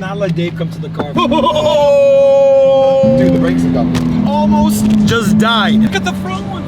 not let Dave come to the car. Oh! Dude, the brakes have gone. Almost just died. Look at the front one.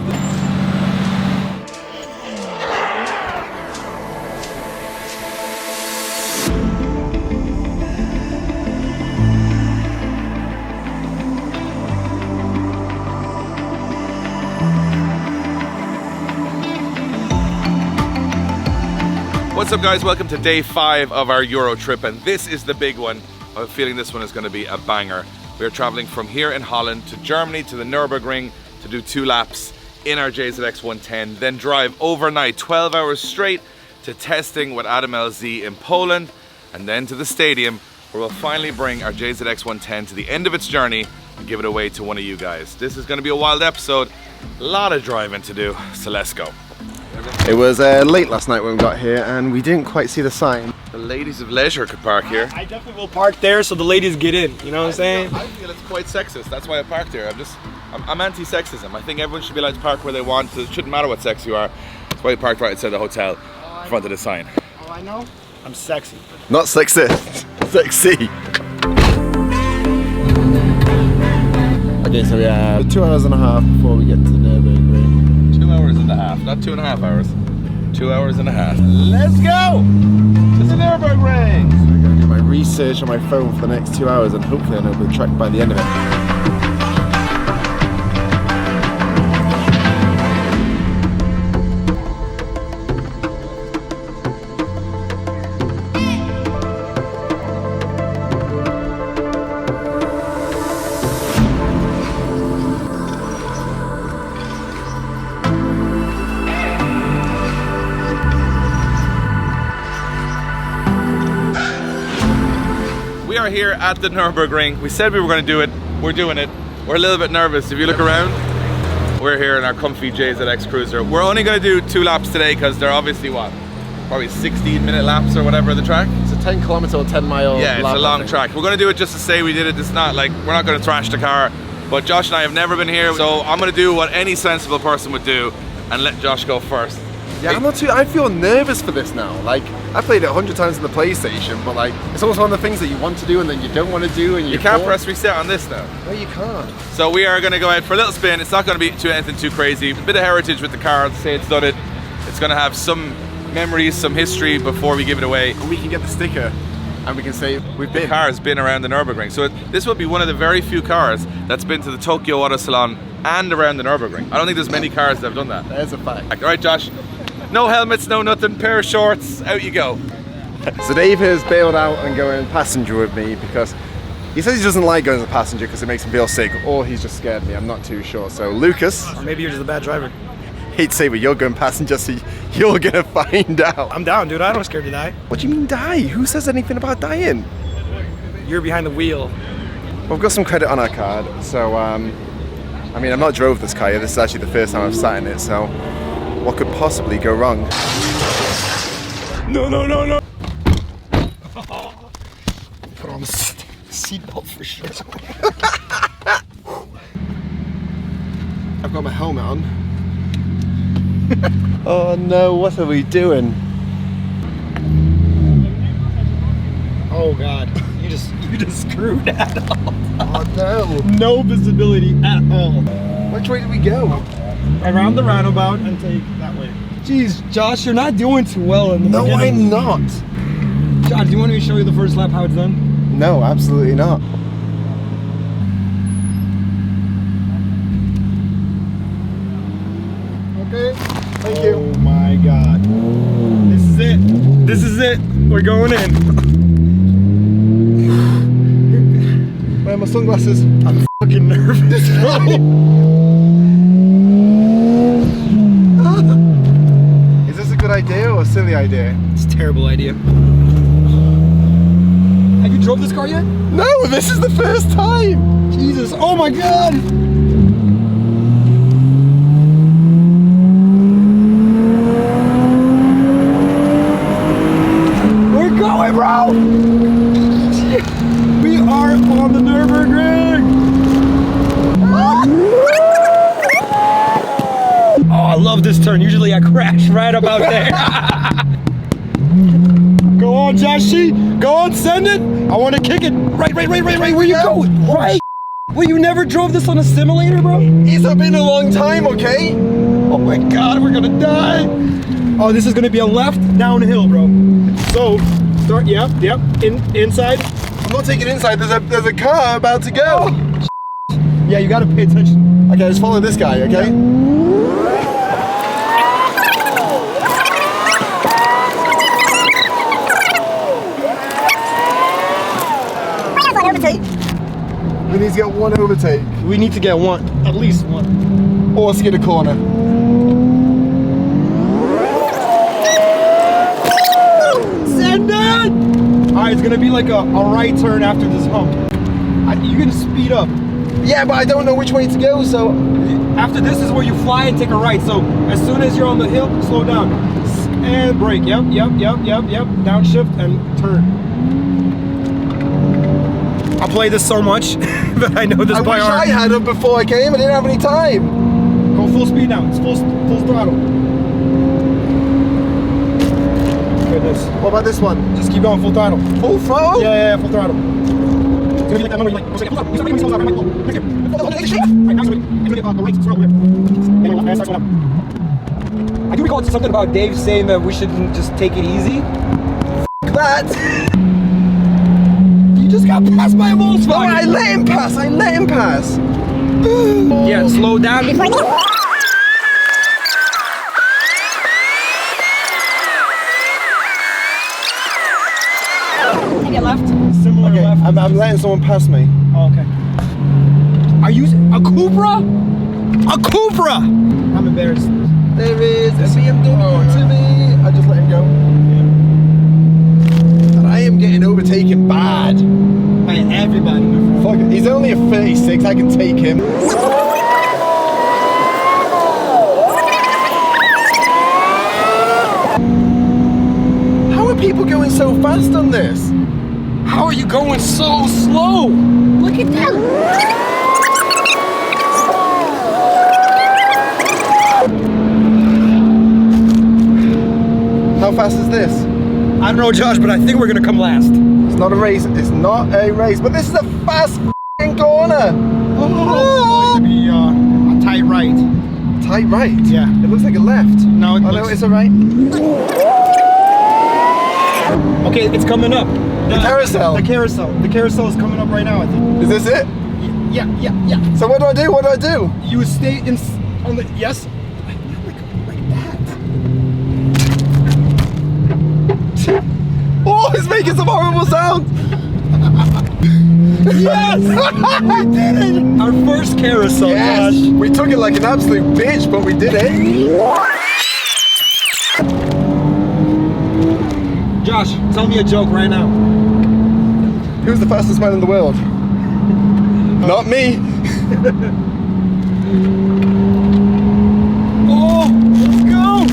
What's up guys, welcome to day 5 of our Euro trip, and this is the big one. I have a feeling this one is going to be a banger. We are traveling from here in Holland to Germany to the Nurburgring to do 2 laps in our JZX 110, then drive overnight 12 hours straight to testing with Adam LZ in Poland, and then to the stadium where we'll finally bring our JZX 110 to the end of its journey and give it away to one of you guys. This is going to be a wild episode, a lot of driving to do, so let's go. It was late last night when we got here and we didn't quite see the sign. The ladies of leisure could park here. I definitely will park there so the ladies get in, you know what I'm saying? I feel it's quite sexist, that's why I parked here. I'm anti-sexism. I think everyone should be allowed to park where they want. It shouldn't matter what sex you are. That's why I parked right outside the hotel in front of the sign. Oh, I know? I'm sexy. Not sexist, sexy. Okay, so we have 2 hours and a half before we get to the Nurburgring. 2 hours and a half, not 2.5 hours. 2 hours and a half. Let's go to the Nurburgring. So I'm gonna do my research on my phone for the next 2 hours and hopefully I'll know the track by the end of it. We are here at the Nurburgring. We said we were going to do it. We're doing it. We're a little bit nervous. If you look around, we're here in our comfy JZX Cruiser. We're only going to do 2 laps today because they're obviously what? Probably 16-minute laps or whatever of the track. It's a 10 kilometer or 10 mile Yeah, it's lap, a long track. We're going to do it just to say we did it. It's not like, we're not going to thrash the car. But Josh and I have never been here, so I'm going to do what any sensible person would do and let Josh go first. Yeah, I feel nervous for this now. Like, I played it 100 times on the PlayStation, but like, it's almost one of the things that you want to do and then you don't want to do and you can't press reset on this though. No, you can't. So we are going to go out for a little spin. It's not going to be anything too crazy. A bit of heritage with the car, to say it's done it. It's going to have some memories, some history before we give it away. And we can get the sticker and we can say we've been. The car has been around the Nurburgring. So this will be one of the very few cars that's been to the Tokyo Auto Salon and around the Nurburgring. I don't think there's many cars that have done that. There's a fact. All right, Josh. No helmets, no nothing, pair of shorts, out you go. So Dave has bailed out and going passenger with me because he says he doesn't like going as a passenger because it makes him feel sick, or he's just scared of me, I'm not too sure. So Lucas. Or maybe you're just a bad driver. Hate to say, but you're going passenger, so you're gonna find out. I'm down, dude. I don't scared to die. What do you mean die? Who says anything about dying? You're behind the wheel. Well, we've got some credit on our card, so I mean, I've not drove this car yet. This is actually the first time I've sat in it, so what could possibly go wrong? No, no, no, no. Put on the seatbelt for sure. I've got my helmet on. Oh no, what are we doing? Oh God, you just screwed that up. Oh no. No visibility at all. Which way did we go? Around the roundabout and take that way. Jeez, Josh, you're not doing too well in the beginning. No, I'm not. Josh, do you want me to show you the first lap how it's done? No, absolutely not. Okay, thank you. Oh my God. This is it. This is it. We're going in. Where are my sunglasses? I'm fucking nervous, bro. Is this a good idea or a silly idea? It's a terrible idea. Have you drove this car yet? No, this is the first time. Jesus, oh my God. We're going, bro. We are on the Nurburgring. Oh, I love this turn. Usually I crash right about there. Go on, Joshy. Go on, send it. I want to kick it. Right. Where you going? Right. Well, you never drove this on a simulator, bro? It's been a long time, okay? Oh my God, we're gonna die. Oh, this is gonna be a left downhill, bro. So, start. Yep. Inside. I'm not taking inside. There's a car about to go. Oh. Yeah, you gotta pay attention. Okay, just follow this guy, okay? We need to get one overtake. We need to get one, at least one. Or skid a corner. Send it! Alright, it's gonna be like a right turn after this hump. You're gonna speed up. Yeah, but I don't know which way to go, so... After this is where you fly and take a right. So as soon as you're on the hill, slow down. And brake. Yep. Downshift and turn. I play this so much that I know this by heart. I wish I had it before I came. I didn't have any time. Go full speed now. It's full throttle. Goodness. What about this one? Just keep going full throttle. Full throttle? Yeah, full throttle. It's gonna be like that number. You're like, full throttle. Right now, it's gonna get the right throttle here. And starts going up. I do recall something about Dave saying that we should just take it easy. That. You just got passed by a Volkswagen. No, I let him pass. Yeah, slow down. Maybe a left. Similar Okay, left. I'm letting someone pass me. Oh, okay. Are you a Cupra? A Cupra! I'm embarrassed. There is a BMW to me. I just let him go. And I am getting overtaken bad. By everybody, my friend. Fuck it. He's only a 36. I can take him. How are people going so fast on this? How are you going so slow? Look at them. How fast is this? I don't know, Josh, but I think we're gonna come last. It's not a race. It's not a race. But this is a fast f***ing corner. Oh, it's going to be a tight right. Tight right? Yeah. It looks like a left. No, No, it's a right. Okay, it's coming up. The carousel. The carousel is coming up right now, I think. Is this it? Yeah. So what do I do? What do I do? You stay in on the yes. Oh, it's making some horrible sound. Yes! I did it! Our first carousel, Yes. Josh. We took it like an absolute bitch, but we did it. Josh, tell me a joke right now. Who's the fastest man in the world? Not me. Oh, let's go!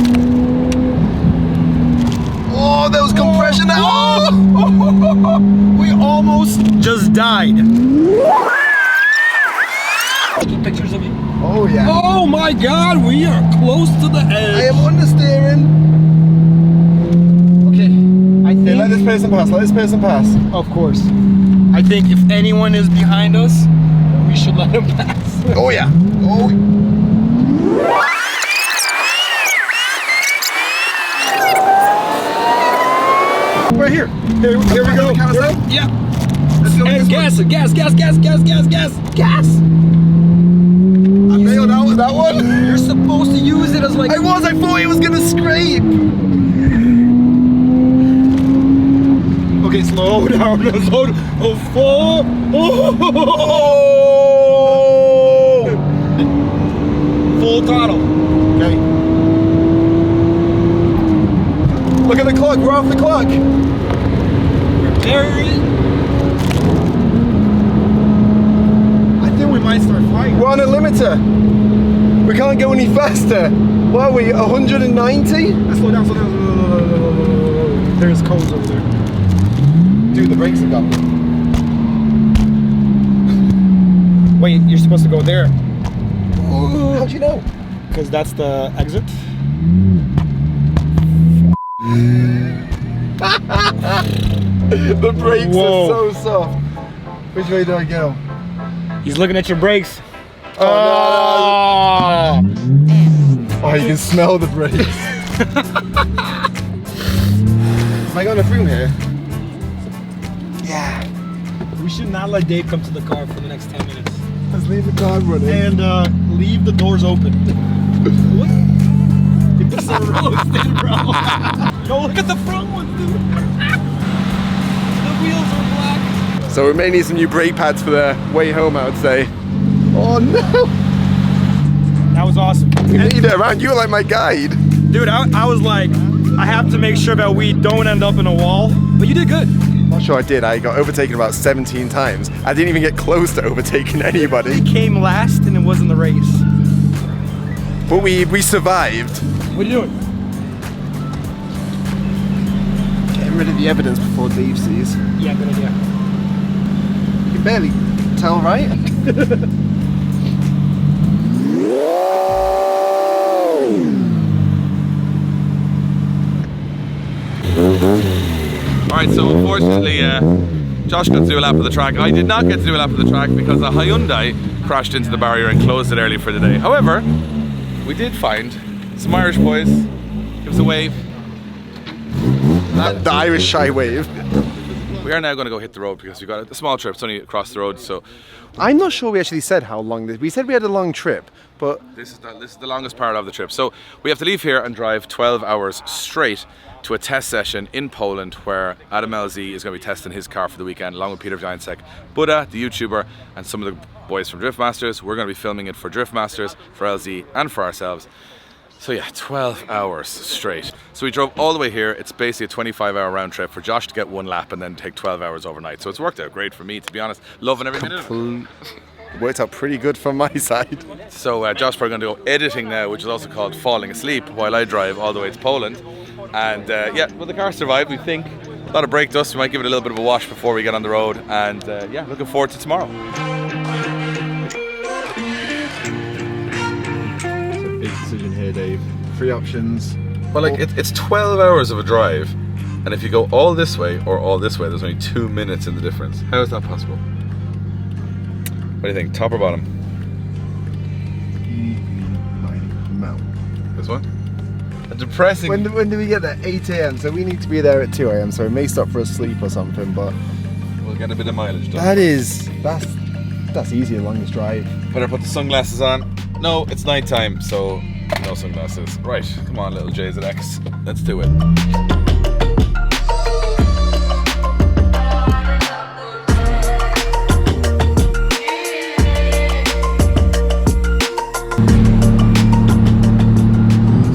Oh, there was compression now. Oh! We almost just died. Taking pictures of you. Oh yeah. Oh my God, we are close to the edge. I am understeering. Okay, I think. Okay, let this person pass. Let this person pass. Of course. I think if anyone is behind us, we should let him pass. Oh yeah. Oh. Right here. Here we go. Yeah. Let's go. And gas. I nailed out with that one. You're supposed to use it as like. I thought it was gonna scrape. Okay, slow down. Slow down. Oh, full. Oh. Full throttle. Okay. Look at the clock. We're off the clock. Very. I think we might start flying. We're on a limiter. We can't go any faster. What are we? 190? Let's slow down. There's cones over there. Dude, the brakes are gone. Wait, you're supposed to go there. How'd you know? Because that's the exit. The brakes Whoa. are so soft. Which way do I go? He's looking at your brakes. Oh, oh, you can smell the brakes. Am I going to through here? Yeah. We should not let Dave come to the car for the next 10 minutes. Let's leave the car running. And leave the doors open. What? Get this on roasted, bro. Yo, look at the front one, dude. The wheels are black. So we may need some new brake pads for the way home, I would say. Oh no! That was awesome. We need it around. You were like my guide. Dude, I was like, I have to make sure that we don't end up in a wall. But you did good. Not sure I did. I got overtaken about 17 times. I didn't even get close to overtaking anybody. We came last and it wasn't the race. But we survived. What are you doing? Getting rid of the evidence before Dave sees. Yeah, good idea. You can barely tell, right? Alright, so unfortunately, Josh got to do a lap of the track. I did not get to do a lap of the track because a Hyundai crashed into the barrier and closed it early for the day. However, we did find some Irish boys. Give us a wave. The Irish shy wave. We are now going to go hit the road because we've got a small trip. It's only across the road, so I'm not sure we actually said how long this. We said we had a long trip, but this is the longest part of the trip. So we have to leave here and drive 12 hours straight to a test session in Poland where Adam LZ is going to be testing his car for the weekend along with Peter Viansek, Buddha, the YouTuber, and some of the boys from Drift Masters. We're going to be filming it for Drift Masters, for LZ, and for ourselves. So yeah, 12 hours straight. So we drove all the way here. It's basically a 25-hour round trip for Josh to get one lap and then take 12 hours overnight. So it's worked out great for me, to be honest. Loving every minute of it. worked out pretty good from my side. So Josh, we're going to go editing now, which is also called falling asleep while I drive all the way to Poland. And yeah, well, the car survived, we think. A lot of brake dust. We might give it a little bit of a wash before we get on the road. And yeah, looking forward to tomorrow. Big decision here, Dave. 3 options. Well, like it's 12 hours of a drive, and if you go all this way or all this way, there's only 2 minutes in the difference. How is that possible? What do you think? Top or bottom? No. This one? A depressing. When do we get there? 8 AM. So we need to be there at 2 AM. So we may stop for a sleep or something. But We'll get a bit of mileage done. that's easy. The longest drive. Better put the sunglasses on. No, it's night time, so no sunglasses. Right, come on, little JZX. Let's do it.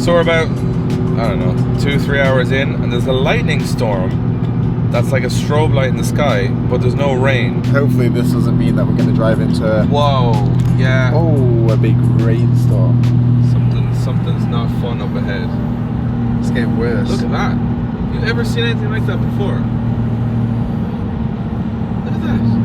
So we're about, I don't know, 2-3 hours in, and there's a lightning storm that's like a strobe light in the sky, but there's no rain. Hopefully this doesn't mean that we're going to drive into Whoa, yeah. a big rainstorm. Something's not fun up ahead. It's getting worse. Look at that. You ever seen anything like that before? Look at that.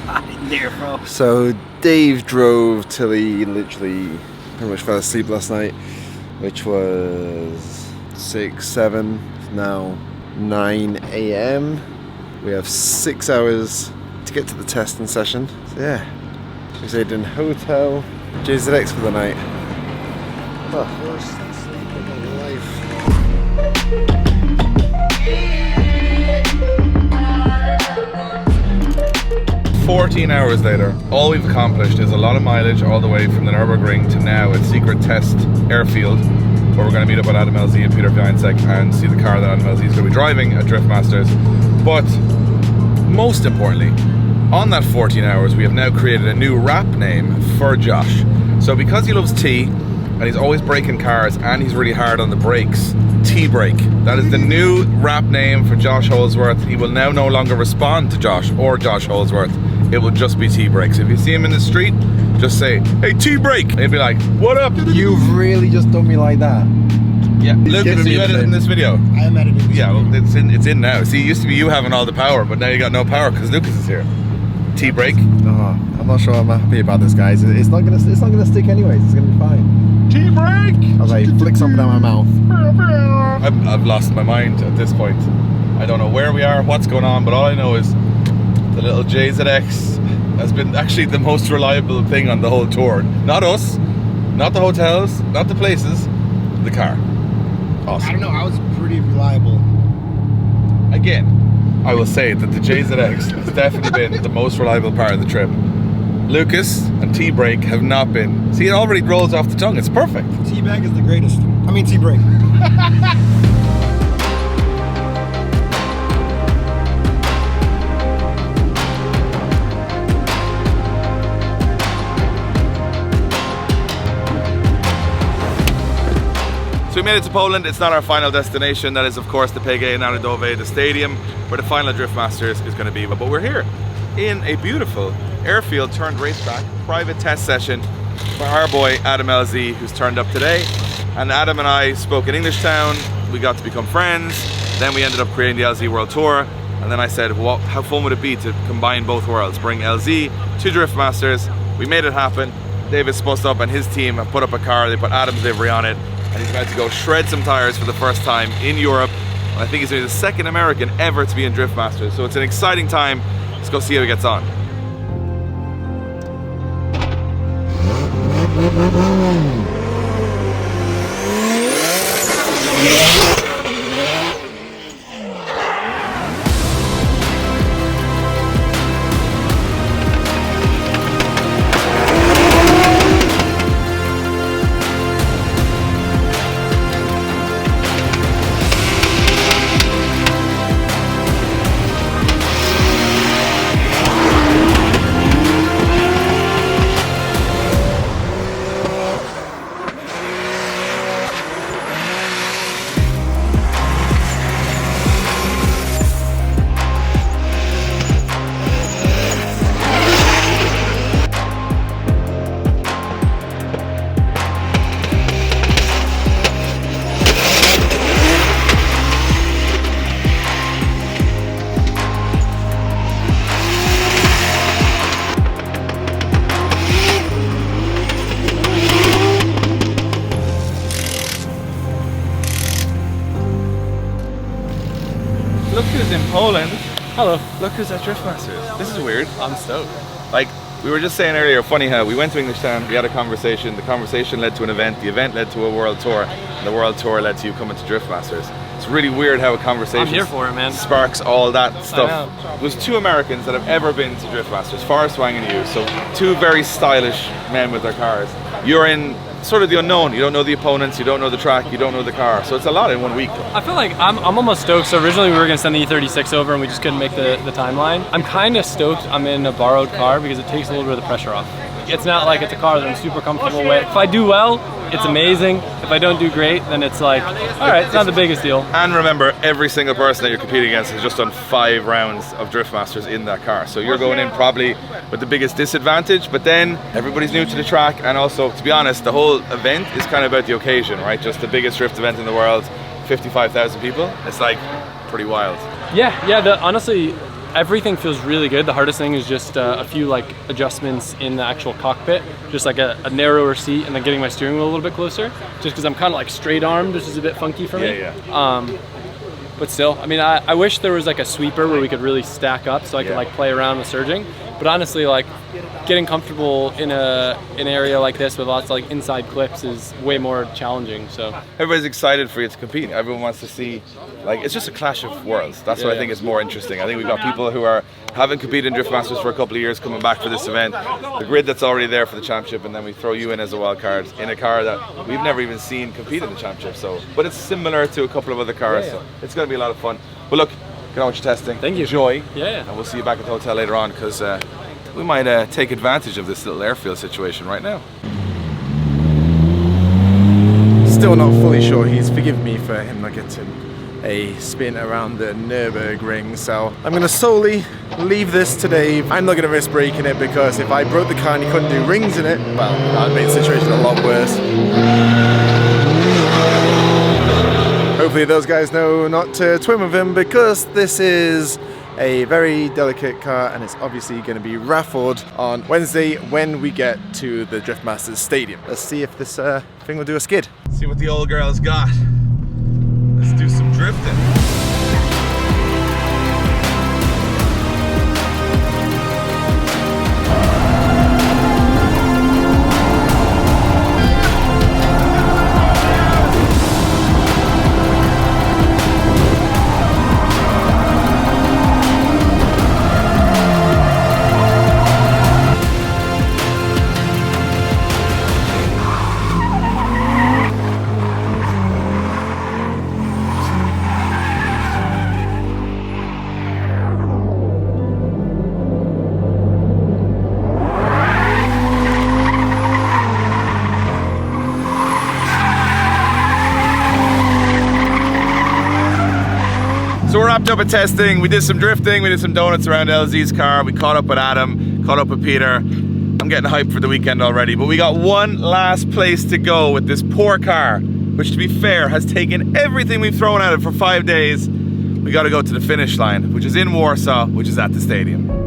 Hot in there, bro. So Dave drove till he literally pretty much fell asleep last night, which was 6, 7, now 9 AM. We have 6 hours to get to the testing session. So yeah, we stayed in hotel, JZX for the night. Oh, worst sleep of my life. 14 hours later, all we've accomplished is a lot of mileage all the way from the Nurburgring to now at Secret Test Airfield, where we're going to meet up with Adam LZ and Peter Viansek and see the car that Adam LZ is going to be driving at Drift Masters. But most importantly, on that 14 hours, we have now created a new rap name for Josh. So because he loves tea, and he's always braking cars, and he's really hard on the brakes. T-brake. That is the new rap name for Josh Holdsworth. He will now no longer respond to Josh or Josh Holdsworth. It will just be T-brake. So if you see him in the street, just say, "Hey, T-brake." He'll be like, "What up?" You've really just done me like that. Yeah, Lucas, giving me you the edited thing. this video. I am editing. Yeah, well, it's in now. See, it used to be you having all the power, but now you got no power because Lucas is here. T-brake. I'm not sure I'm happy about this, guys. It's not gonna stick anyways. It's gonna be fine. T-brake. As I flick something out my mouth. I've lost my mind at this point. I don't know where we are, what's going on, but all I know is the little JZX has been actually the most reliable thing on the whole tour. Not us, not the hotels, not the places, the car. Awesome. I don't know. I was pretty reliable. Again, I will say that the JZX has definitely been the most reliable part of the trip. Lucas and T-brake have not been. See, it already rolls off the tongue. It's perfect. T-bag is the greatest. I mean T-brake. So we made it to Poland. It's not our final destination. That is, of course, the PGA Narodowe, the stadium where the final Drift Masters is going to be. But we're here in a beautiful airfield turned racetrack, private test session for our boy Adam LZ, who's turned up today. And Adam and I spoke in English Town. We got to become friends. Then we ended up creating the LZ World Tour. And then I said, well, how fun would it be to combine both worlds, bring LZ to Drift Masters? We made it happen. David Spustup and his team have put up a car. They put Adam's livery on it. And he's about to go shred some tires for the first time in Europe. And I think he's only the second American ever to be in Drift Masters. So it's an exciting time. Let's go see how he gets on. Look who's in Poland. Hello. Look who's at Drift Masters. This is weird. I'm stoked. Like, we were just saying earlier, funny how we went to English Town, we had a conversation, the conversation led to an event, the event led to a world tour, and the world tour led to you coming to Drift Masters. It's really weird how a conversation I'm here for it, man. sparks all that stuff. know. There's two Americans that have ever been to Drift Masters, Forrest Wang and you, so two very stylish men with their cars. You're in sort of the unknown, you don't know the opponents, you don't know the track, you don't know the car, so it's a lot in 1 week. I feel like I'm almost stoked. So originally we were gonna send the E36 over and we just couldn't make the timeline. I'm kind of stoked I'm in a borrowed car because it takes a little bit of the pressure off. It's not like it's a car that I'm super comfortable with. If I do well, it's amazing. If I don't do great, then it's like, all right, it's not the biggest deal. And remember, every single person that you're competing against has just done 5 rounds of Drift Masters in that car. So you're going in probably with the biggest disadvantage, but then everybody's new to the track, and also, to be honest, the whole event is kind of about the occasion, right? Just the biggest drift event in the world, 55,000 people. It's like pretty wild. Yeah, honestly, everything feels really good. The hardest thing is just a few like adjustments in the actual cockpit, just like a narrower seat and then getting my steering wheel a little bit closer, just because I'm kind of like straight armed, which is a bit funky for me. But still, I mean, I wish there was like a sweeper where we could really stack up so I could like play around with surging. But honestly, like getting comfortable in an area like this with lots of like inside clips is way more challenging. So Everybody's excited for you to compete. Everyone wants to see, like, it's just a clash of worlds. That's what I think is more interesting. I think we've got people who haven't competed in Drift Masters for a couple of years coming back for this event. The grid that's already there for the championship, and then we throw you in as a wild card in a car that we've never even seen compete in the championship. So, but it's similar to a couple of other cars, so it's going to be a lot of fun. But look, get on with your testing. Thank you. Enjoy. Yeah. And we'll see you back at the hotel later on, because we might take advantage of this little airfield situation right now. still not fully sure he's forgiven me for him not getting a spin around the Nurburgring, so I'm going to solely leave this today. I'm not going to risk breaking it, because if I broke the car and he couldn't do rings in it, well, that would make the situation a lot worse. Hopefully those guys know not to twin with him, because this is a very delicate car and it's obviously going to be raffled on Wednesday when we get to the Drift Masters Stadium. Let's see if this thing will do a skid. See what the old girl's got. Let's do some drifting. So we're wrapped up at testing. We did some drifting, we did some donuts around LZ's car, we caught up with Adam, caught up with Peter. I'm getting hyped for the weekend already, but we got one last place to go with this poor car, which to be fair has taken everything we've thrown at it for 5 days. We got to go to the finish line, which is in Warsaw, which is at the stadium.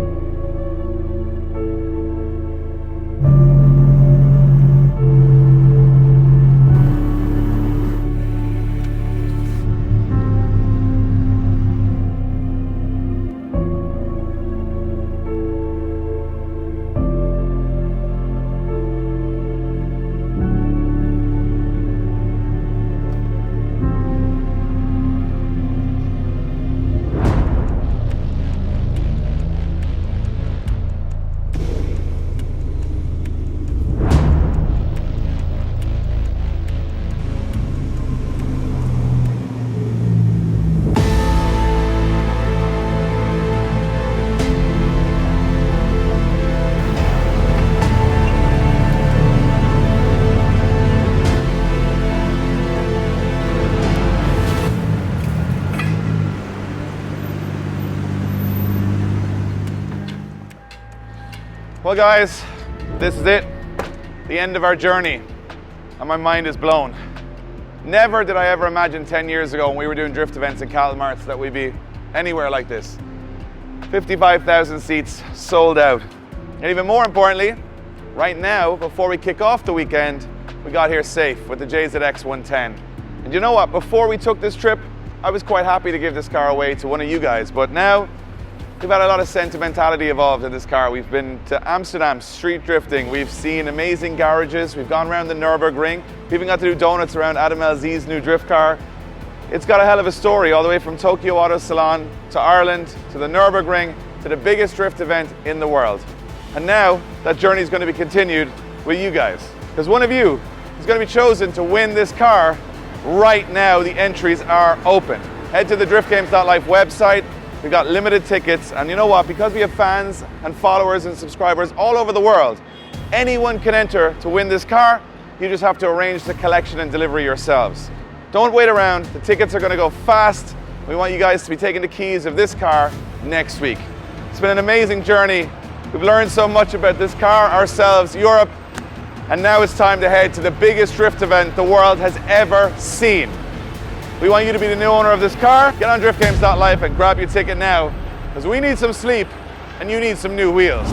Well guys, this is it, the end of our journey, and my mind is blown. Never did I ever imagine 10 years ago when we were doing drift events in Calmarts that we'd be anywhere like this. 55,000 seats sold out. And even more importantly, right now, before we kick off the weekend, we got here safe with the JZX 110. And you know what, before we took this trip, I was quite happy to give this car away to one of you guys, but now, we've had a lot of sentimentality involved in this car. We've been to Amsterdam street drifting. We've seen amazing garages. We've gone around the Nurburgring. We even got to do donuts around Adam LZ's new drift car. It's got a hell of a story, all the way from Tokyo Auto Salon to Ireland to the Nurburgring to the biggest drift event in the world. And now that journey is going to be continued with you guys, because one of you is going to be chosen to win this car. Right now, the entries are open. Head to the driftgames.life website. We've got limited tickets, and you know what? Because we have fans and followers and subscribers all over the world, anyone can enter to win this car. You just have to arrange the collection and delivery yourselves. Don't wait around. The tickets are going to go fast. We want you guys to be taking the keys of this car next week. It's been an amazing journey. We've learned so much about this car, ourselves, Europe, and now it's time to head to the biggest drift event the world has ever seen. We want you to be the new owner of this car. Get on driftgames.life and grab your ticket now, because we need some sleep and you need some new wheels.